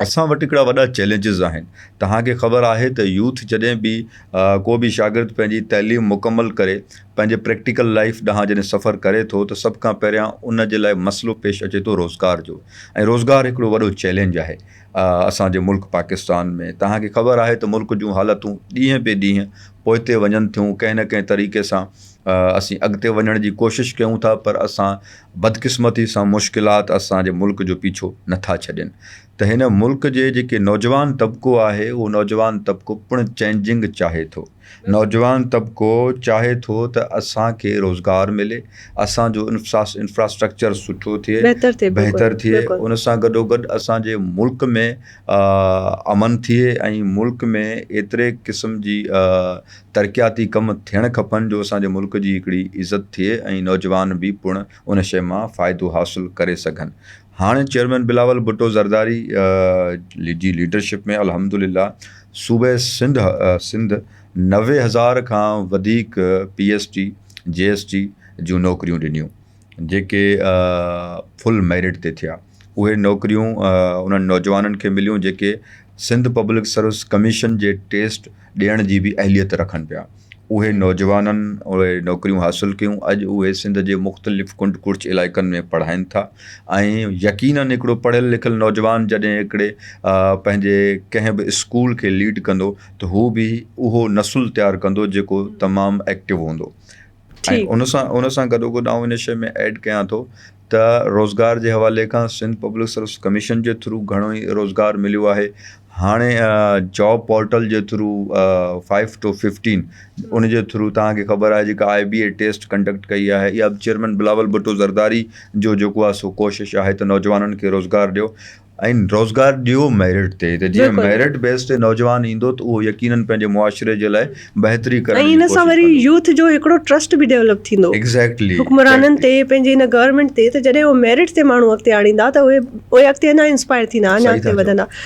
असां वटि हिकिड़ा वॾा चैलेंजिस आहिनि। तव्हांखे ख़बर आहे त यूथ जॾहिं बि को बि शागिर्द पंहिंजी तइलीम मुकमल करे पंहिंजे प्रैक्टिकल लाइफ ॾांहुं जॾहिं सफ़र करे थो त सभ खां पहिरियां उन जे लाइ मसइलो पेश अचे थो रोज़गार जो। ऐं रोज़गार हिकिड़ो वॾो चैलेंज आहे असांजे मुल्क पाकिस्तान में। तव्हांखे ख़बर आहे त मुल्क जूं हालतूं ॾींहं पे ॾींहं पोइते वञनि थियूं। कंहिं न कंहिं तरीक़े सां असीं अॻिते वञण जी कोशिशि कयूं था, पर असां बदकिस्मती सां मुश्किलात असांजे मुल्क जो पीछो नथा छॾनि। त हिन मुल्क जे जेके नौजवान तबिको आहे उहो नौजवान तबिको पिणु चेंजिंग चाहे थो। नौजवान तबिको चाहे थो त असांखे रोज़गार मिले, असांजो इंफ्रास्ट्रक्चर सुठो थिए, बहितर थिए, उन सां गॾोगॾु असांजे मुल्क में अमन थिए ऐं मुल्क में एतिरे क़िस्म जी तरक़ियाती कम थियणु खपनि जो असांजे मुल्क जी हिकिड़ी इज़त थिए ऐं नौजवान बि पिणु उन शइ मां फ़ाइदो हासिलु करे सघनि। हाणे चेयरमैन बिलावल भुट्टो ज़रदारी जी लीडरशिप में अल्हम्दुलिल्लाह सूबे सिंध 90,000 खां वधीक PST JST जूं नौकरियूं ॾिनियूं जेके फुल मेरिट ते थिया। उहे नौकरियूं उन्हनि नौजवाननि खे मिलियूं जेके सिंध पब्लिक सर्विस कमीशन जे टेस्ट ॾियण जी बि अहलियत रखनि पिया। उहे नौजवाननि उहे नौकरियूं हासिलु कयूं। अॼु उहे सिंध जे मुख़्तलिफ़ कुंड कुर्च इलाइक़नि में पढ़ाइनि था ऐं यकीनन हिकिड़ो पढ़ियल लिखियल नौजवान जॾहिं हिकिड़े पंहिंजे कंहिं बि स्कूल खे लीड कंदो त हू बि उहो नसुल तयारु कंदो जेको तमामु एक्टिव हूंदो। ऐं उन सां गॾोगॾु आउं इन शइ में ऐड कयां थो त रोज़गार जे हवाले खां सिंध पब्लिक सर्विस कमीशन जे थ्रू घणो ई रोज़गार मिलियो आहे। हाणे job portal J through 5 to 15 उन जे थ्रू तव्हांखे ख़बर आहे जेका IBA टेस्ट कंडक्ट कई आहे, इहा चेयरमैन बिलावल भुट्टो ज़रदारी जो जेको आहे सो कोशिशि आहे त नौजवाननि खे रोज़गार ॾियो ऐं रोज़गार ॾियो मेरिट ते। त जीअं मेरिट बेस ते नौजवान ईंदो त उहो यकीनन पंहिंजे मुआशिरे जे लाइ बहितरी करण जी कोशिशि कंदो। सां वरी यूथ जो हिकिड़ो ट्रस्ट बि डेवलप थींदो एग्ज़ैक्टली हुक्मराननि ते, पंहिंजे हिन गवर्नमेंट ते। त जॾहिं उहो मेरिट ते माण्हू अॻिते आणींदा त उहे अॻिते अञा इंस्पायर थींदा, अञा अॻिते वधंदा।